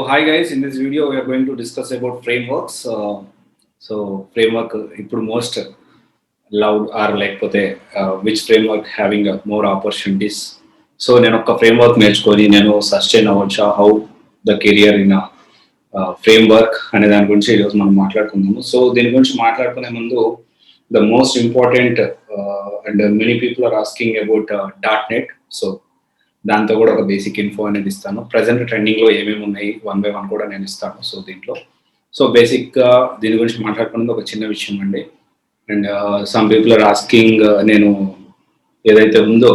Hi guys, in this video we are going to discuss about frameworks. Framework ఇప్పుడు most loved or లేకపోతే which framework having more opportunities. So నేను ఒక framework నేర్చుకొని నేను sustain అవ్వచ్చా, how the career in framework అనే దాని గురించి ఈరోజు మనం మాట్లాడుకుందాము. సో దీని గురించి మాట్లాడుకునే ముందు the most important and many people are asking about .NET. So దాంతో కూడా ఒక బేసిక్ ఇన్ఫో అనేది ఇస్తాను. ప్రజెంట్ ట్రెండింగ్లో ఏమేమి ఉన్నాయి 1 by 1 కూడా నేను ఇస్తాను. సో దీంట్లో బేసిక్గా దీని గురించి మాట్లాడుకున్నది ఒక చిన్న విషయం అండి. And some people are asking, నేను ఏదైతే ఉందో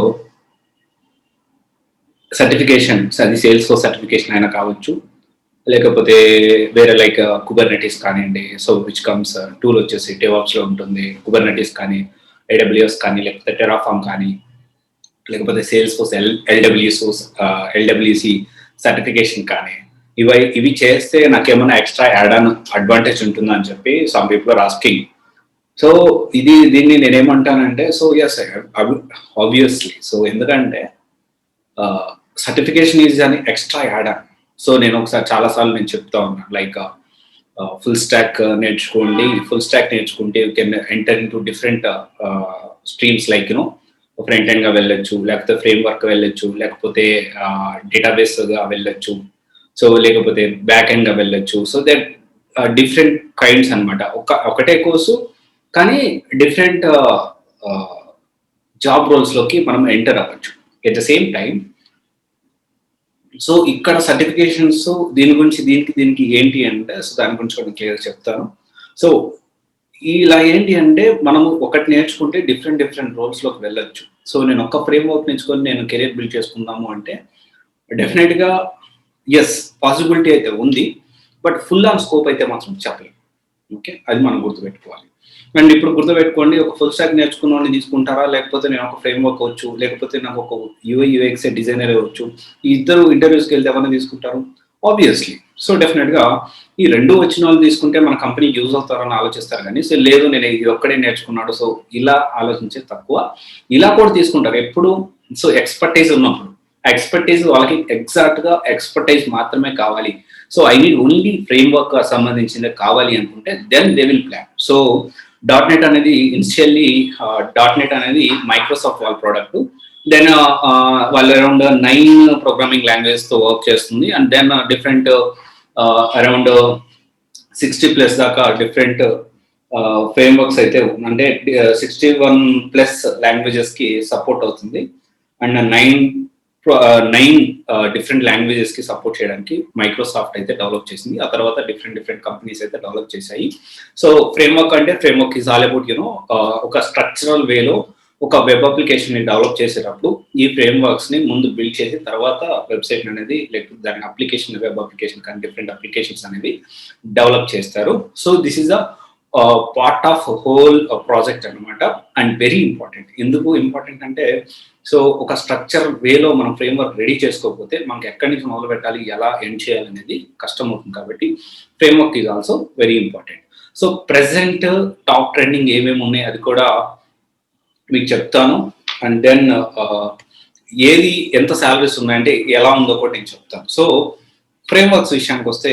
సర్టిఫికేషన్స్, అది సేల్స్ సర్టిఫికేషన్ అయినా కావచ్చు, లేకపోతే వేరే లైక్ కుబర్నెటిస్ కానివ్వండి. సో విచ్ కమ్స్ టూల్ వచ్చేసి డెవాప్స్లో ఉంటుంది. కుబర్నెటిస్ కానీ, AWS కానీ, లేకపోతే టెరాఫామ్ కానీ, లేకపోతే సేల్స్ ఫోర్స్ LWC సర్టిఫికేషన్ కానీ, ఇవి చేస్తే నాకేమైనా ఎక్స్ట్రా యాడ్ ఆన్ అడ్వాంటేజ్ ఉంటుందా అని చెప్పి some people are asking. So దీన్ని నేనేమంటానంటే, సో ఎస్ ఆబ్వియస్లీ. సో ఎందుకంటే certification is an extra add on. So నేను ఒకసారి చాలాసార్లు నేను చెప్తా ఉన్నాను, లైక్ ఫుల్ స్టాక్ నేర్చుకోండి. ఫుల్ స్టాక్ నేర్చుకుంటే you can enter in to different streams, like front end గా వెళ్ళొచ్చు, లేకపోతే ఫ్రేమ్ వర్క్ వెళ్ళొచ్చు, లేకపోతే డేటాబేస్గా వెళ్ళొచ్చు, సో లేకపోతే బ్యాక్ ఎండ్ గా వెళ్ళొచ్చు. సో దట్ డిఫరెంట్ కైండ్స్ అనమాట. ఒకటే కోర్సు కానీ డిఫరెంట్ జాబ్ రోల్స్లోకి మనం ఎంటర్ అవ్వచ్చు at the same time. So ఇక్కడ సర్టిఫికేషన్స్ దీని గురించి దీనికి ఏంటి అంటే, సో దాని గురించి కూడా క్లియర్గా చెప్తాను. సో ఇలా ఏంటి అంటే, మనము ఒకటి నేర్చుకుంటే డిఫరెంట్ రోల్స్లోకి వెళ్ళొచ్చు. సో నేను ఒక ఫ్రేమ్వర్క్ నేర్చుకొని నేను కెరీర్ బిల్డ్ చేసుకుందాము అంటే డెఫినెట్గా ఎస్ పాసిబిలిటీ అయితే ఉంది, బట్ ఫుల్ ఆన్ స్కోప్ అయితే మాత్రం చెప్పలేము. ఓకే, అది మనం గుర్తుపెట్టుకోవాలి. అండ్ ఇప్పుడు గుర్తుపెట్టుకోండి, ఒక ఫుల్ స్టాక్ నేర్చుకున్న తీసుకుంటారా, లేకపోతే నేను ఒక ఫ్రేమ్వర్క్ వచ్చు, లేకపోతే నాకు ఒక UI/UX డిజైనర్ వచ్చు, ఈ ఇద్దరు ఇంటర్వ్యూస్కి వెళ్తే ఎవరైనా తీసుకుంటారు ఆబ్వియస్లీ. సో డెఫినెట్గా ఈ రెండు వచ్చిన వాళ్ళు తీసుకుంటే మన కంపెనీకి యూజ్ అవుతారని ఆలోచిస్తారు. కానీ సో లేదు, నేను ఇది ఒక్కడే నేర్చుకున్నాడు, సో ఇలా ఆలోచించే తక్కువ. ఇలా కూడా తీసుకుంటారు ఎప్పుడు. సో ఎక్స్పర్టైజ్ ఉన్నప్పుడు, ఎక్స్పర్టైజ్ వాళ్ళకి ఎగ్జాక్ట్గా ఎక్స్పర్టైజ్ మాత్రమే కావాలి. So I need only framework సంబంధించింది కావాలి అనుకుంటే then they will plan. So .NET అనేది ఇనిషియల్లీ .NET అనేది మైక్రోసాఫ్ట్ వాళ్ళ ప్రోడక్ట్. దెన్ వాళ్ళు అరౌండ్ 9 ప్రోగ్రామింగ్ లాంగ్వేజ్తో వర్క్ చేస్తుంది. అండ్ దెన్ డిఫరెంట్ అరౌండ్ 60+ దాకా డిఫరెంట్ ఫ్రేమ్వర్క్స్ అయితే, అంటే 61+ లాంగ్వేజెస్కి సపోర్ట్ అవుతుంది. అండ్ 9 డిఫరెంట్ లాంగ్వేజెస్కి సపోర్ట్ చేయడానికి మైక్రోసాఫ్ట్ అయితే డెవలప్ చేసింది. ఆ తర్వాత డిఫరెంట్ కంపెనీస్ అయితే డెవలప్ చేశాయి. So framework is all about ఒక స్ట్రక్చరల్ వేలో ఒక వెబ్ అప్లికేషన్ని డెవలప్ చేసేటప్పుడు ఈ ఫ్రేమ్వర్క్స్ని ముందు బిల్డ్ చేసి తర్వాత వెబ్సైట్ అనేది, లేకపోతే దాని అప్లికేషన్, వెబ్ అప్లికేషన్ కానీ డిఫరెంట్ అప్లికేషన్స్ అనేవి డెవలప్ చేస్తారు. So this is a part of whole project అనమాట. And very important. ఎందుకు ఇంపార్టెంట్ అంటే, సో ఒక స్ట్రక్చర్ వేలో మనం ఫ్రేమ్వర్క్ రెడీ చేసుకోకపోతే మనకి ఎక్కడి నుంచి మొదలు పెట్టాలి, ఎలా ఎండ్ చేయాలనేది కష్టం అవుతుంది. కాబట్టి framework is also very important. So present top trending ఏమేమి ఉన్నాయి అది కూడా మీకు చెప్తాను. అండ్ దెన్ ఏది ఎంత శాలరీస్ ఉన్నాయంటే ఎలా ఉందో కూడా నేను చెప్తాను. సో ఫ్రేమ్వర్క్స్ విషయానికి వస్తే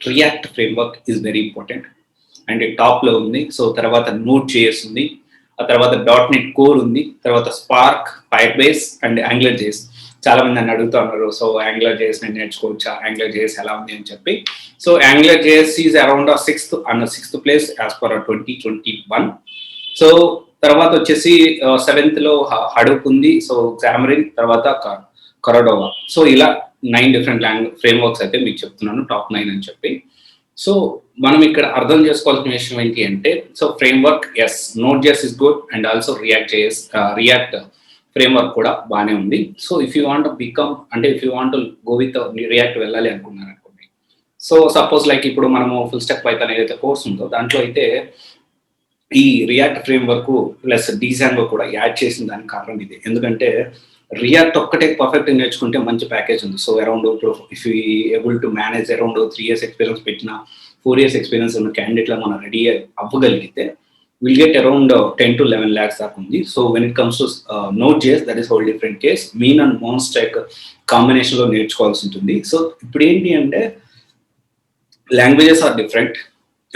react framework is very important and టాప్లో ఉంది. సో తర్వాత Node.js ఉంది, ఆ తర్వాత .NET Core ఉంది, తర్వాత స్పార్క్, ఫైర్బేస్ అండ్ AngularJS. చాలా మంది నన్ను అడుగుతూ ఉన్నారు, సో AngularJS నేను నేర్చుకోవచ్చా, AngularJS ఎలా ఉంది అని చెప్పి. So AngularJS is around 6th place as per 2021. So తర్వాత వచ్చేసి 7th లో హడూప్ ఉంది, సో Xamarin, తర్వాత Cordova. సో ఇలా 9 డిఫరెంట్ ఫ్రేమ్వర్క్స్ అయితే మీకు చెప్తున్నాను, టాప్ 9 అని చెప్పి. సో మనం ఇక్కడ అర్థం చేసుకోవాల్సిన విషయం ఏంటి అంటే, so framework yes, Node.js is good and also react framework కూడా బాగానే ఉంది. So if you want become, అంటే if you want go with react వెళ్ళాలి అనుకున్నారు అనుకోండి. సో సపోజ్ లైక్ ఇప్పుడు మనము ఫుల్ స్టాక్ పైథాన్ ఏదైతే కోర్స్ ఉందో దాంట్లో అయితే ఈ రియాక్ట్ ఫ్రేమ్వర్క్ ప్లస్ డిజైన్లో కూడా యాడ్ చేసిన దానికి కారణం ఇది. ఎందుకంటే రియాక్ట్ ఒక్కటే పర్ఫెక్ట్ నేర్చుకుంటే మంచి ప్యాకేజ్ ఉంది. So around if you able to manage around 3 years experience పెట్టిన 4 years ఎక్స్పీరియన్స్ ఉన్న క్యాండిడేట్లో మనం రెడీ అవ్వగలిగితే will get around 10 to 11 lakhs దాకా ఉంది. So when it comes to Node.js that is whole different case. MEAN and మోన్ stack కాంబినేషన్లో నేర్చుకోవాల్సి ఉంటుంది. సో ఇప్పుడు ఏంటి అంటే languages are different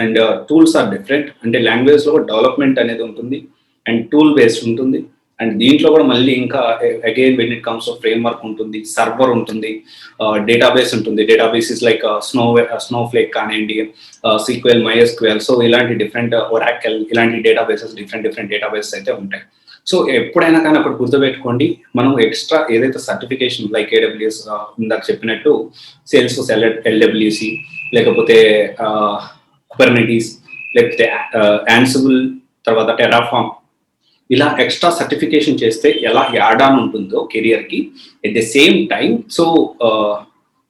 and tools are different. అంటే లాంగ్వేజ్లో డెవలప్మెంట్ అనేది ఉంటుంది అండ్ టూల్ బేస్డ్ ఉంటుంది. అండ్ దీంట్లో కూడా మళ్ళీ ఇంకా again when it comes frame work ఉంటుంది, సర్వర్ ఉంటుంది, డేటాబేస్ ఉంటుంది. Database is like snow flake కానివ్వండి, సీక్వెల్, మైఎస్క్యూఎల్. సో ఇలాంటి డిఫరెంట్ ఒరాకెల్, ఇలాంటి డేటాబేసెస్ డిఫరెంట్ డేటాబేసెస్ అయితే ఉంటాయి. సో ఎప్పుడైనా కానీ అక్కడ గుర్తుపెట్టుకోండి, మనం ఎక్స్ట్రా ఏదైతే సర్టిఫికేషన్ లైక్ ఏడబ్ల్యూఎస్ ఇందాక చెప్పినట్టు సేల్స్ ఎల్డబ్ల్యూసి, లేకపోతే కుబర్నెటీస్, లేకపోతే యాన్సిబుల్, తర్వాత టెరాఫామ్, ఇలా ఎక్స్ట్రా సర్టిఫికేషన్ చేస్తే ఎలా యాడ్ ఆన్ ఉంటుందో కెరియర్కి at the same time. So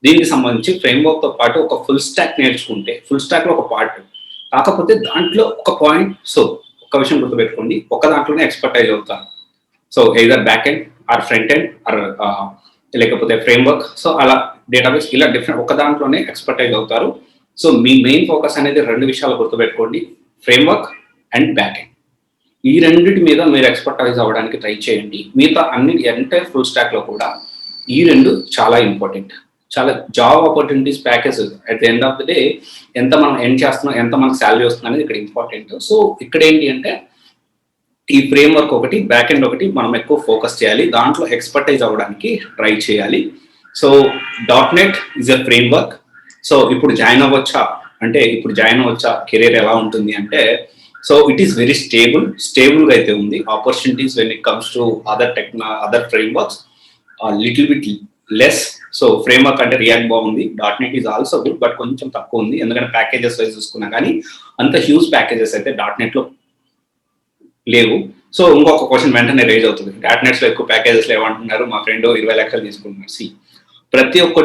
దీనికి సంబంధించి ఫ్రేమ్వర్క్తో పాటు ఒక ఫుల్ స్టాక్ నేర్చుకుంటే, ఫుల్ స్టాక్లో ఒక పార్ట్ కాకపోతే దాంట్లో ఒక పాయింట్. సో ఒక విషయం గుర్తుపెట్టుకోండి, ఒక దాంట్లోనే ఎక్స్పర్టైజ్ అవుతారు. So either back end or front end or లేకపోతే ఫ్రేమ్వర్క్. సో అలా డేటాబేస్ ఇలా డిఫరెంట్ ఒక దాంట్లోనే ఎక్స్పర్టైజ్ అవుతారు. సో మీ మెయిన్ ఫోకస్ అనేది 2 విషయాలు గుర్తుపెట్టుకోండి, ఫ్రేమ్వర్క్ అండ్ బ్యాక్ ఎండ్. ఈ రెండింటి మీద మీరు ఎక్స్పర్టైజ్ అవ్వడానికి ట్రై చేయండి. మిగతా అన్ని ఎంటైర్ ఫుల్ స్టాక్లో కూడా ఈ 2 చాలా ఇంపార్టెంట్. చాలా job opportunities, package at the end of the day ఎంత మనం ఎండ్ చేస్తున్నాం, ఎంత మనకు శాలరీ వస్తుంది అనేది ఇక్కడ ఇంపార్టెంట్. సో ఇక్కడ ఏంటి అంటే ఈ ఫ్రేమ్ వర్క్ ఒకటి, బ్యాక్ ఎండ్ ఒకటి మనం ఎక్కువ ఫోకస్ చేయాలి, దాంట్లో ఎక్స్పర్టైజ్ అవ్వడానికి ట్రై చేయాలి. So .NET is a frame work. So ఇప్పుడు జాయిన్ అవ్వచ్చా అంటే, ఇప్పుడు జాయిన్ అవ్వచ్చా, కెరీర్ ఎలా ఉంటుంది అంటే, సో ఇట్ ఈస్ వెరీ స్టేబుల్గా అయితే ఉంది. Opportunities when it comes to other frame works little bit less. So frame work అంటే రియాక్ట్ బాగుంది, .NET is also good, but కొంచెం తక్కువ ఉంది. ఎందుకంటే ప్యాకేజెస్ వైజ్ చూసుకున్నా కానీ అంత హ్యూజ్ ప్యాకేజెస్ అయితే .NET లో లేవు. సో ఇంకొక క్వశ్చన్ వెంటనే రేజ్ అవుతుంది, .NET లో ఎక్కువ ప్యాకేజెస్ లేవంటున్నారు, మా ఫ్రెండ్ 20 లక్షలు తీసుకుంటున్నారు. ప్రతి ఒక్క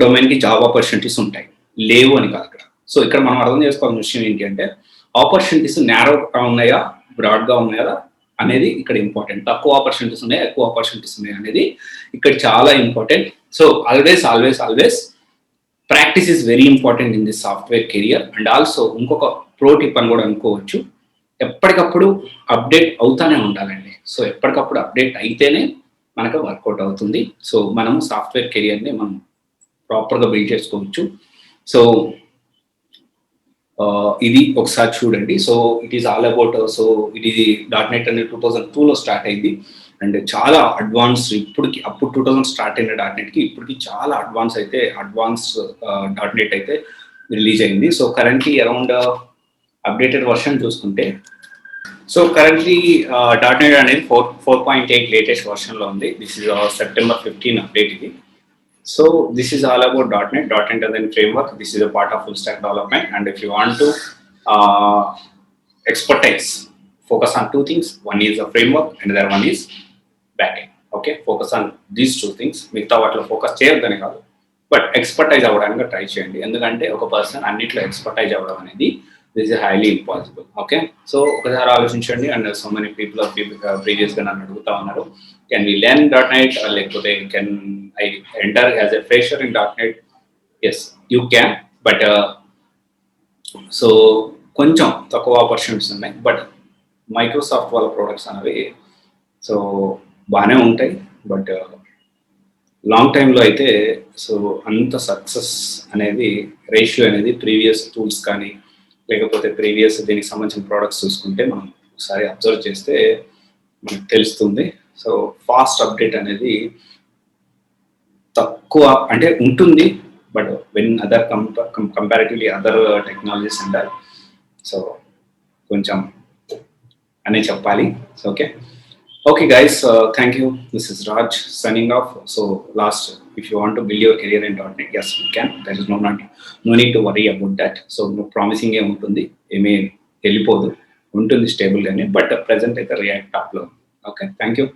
డొమైన్కి జాబ్ ఆపర్చునిటీస్ ఉంటాయి, లేవు అని కాదు అక్కడ. సో ఇక్కడ మనం అర్థం చేసుకోవాల్సిన విషయం ఏంటి అంటే, ఆపర్చునిటీస్ నేరోగా ఉన్నాయా, బ్రాడ్గా ఉన్నాయా అనేది ఇక్కడ ఇంపార్టెంట్. తక్కువ ఆపర్చునిటీస్ ఉన్నాయా, ఎక్కువ ఆపర్చునిటీస్ ఉన్నాయా అనేది ఇక్కడ చాలా important. So always practice is very important in this software career. And also ఇంకొక ప్రో టిప్ అని కూడా అనుకోవచ్చు, ఎప్పటికప్పుడు అప్డేట్ అవుతానే ఉండాలండి. సో ఎప్పటికప్పుడు అప్డేట్ అయితేనే మనకు వర్కౌట్ అవుతుంది. సో మనం సాఫ్ట్వేర్ కెరియర్ని మనం ప్రాపర్గా బిల్డ్ చేసుకోవచ్చు. సో ఇది ఒకసారి చూడండి. So it is all about, so ఇది .NET అనేది 2002లో స్టార్ట్ అయింది అండ్ చాలా అడ్వాన్స్. ఇప్పటికి అప్పుడు 2000 స్టార్ట్ అయిన .NETకి ఇప్పటికి చాలా అడ్వాన్స్ .NET అయితే రిలీజ్ అయింది. So currently around updated version చూసుకుంటే, సో కరెంట్లీ .NET అనేది 4.8 లేటెస్ట్ వర్షన్లో ఉంది. దిస్ ఇస్ September 15 అప్డేట్ ఇది. So this is all about .NET as a framework. This is a part of full stack development, and if you want to expertise, focus on 2 things. One is a framework and the other one is backend. Okay, focus on these 2 things. మిగతా వాటిలో focus చేయొద్దని కాదు, but expertise అవ్వడానికి try చేయండి. ఎందుకంటే ఒక person అన్నిట్లో expertise అవ్వడం అనేది this is highly impossible. Okay, so ఒకసారి ఆలోచించండి. అండ్ సో మెనీ పీపుల్ ప్రీవియస్గా నన్ను అడుగుతా ఉన్నారు, కెన్ వి లెర్న్ .NET లేకపోతే can I enter as a fresher in .NET? Yes, you can, but so కొంచెం తక్కువ ఆపర్చునిటీస్ ఉన్నాయి. బట్ మైక్రోసాఫ్ట్ వాళ్ళ ప్రొడక్ట్స్ అనేవి సో బాగానే ఉంటాయి, బట్ లాంగ్ టైంలో అయితే సో అంత సక్సెస్ అనేది రేషియో అనేది ప్రీవియస్ టూల్స్ కానీ లేకపోతే ప్రీవియస్ దీనికి సంబంధించిన ప్రోడక్ట్స్ చూసుకుంటే మనం ఒకసారి అబ్జర్వ్ చేస్తే మనకు తెలుస్తుంది. సో ఫాస్ట్ అప్డేట్ అనేది తక్కువ అంటే ఉంటుంది, but when other comparatively other technologies అంటారు. సో కొంచెం అనే చెప్పాలి. So okay guys, thank you. This is Raj signing off. So last, if you want to build your career in .NET, yes you can. There is no need to worry about that. So promising ఏ ఉంటుంది, ఏమీ వెళ్ళిపోదు, ఉంటుంది స్టేబుల్గానే. But present అయితే react టాప్లో. Okay, thank you.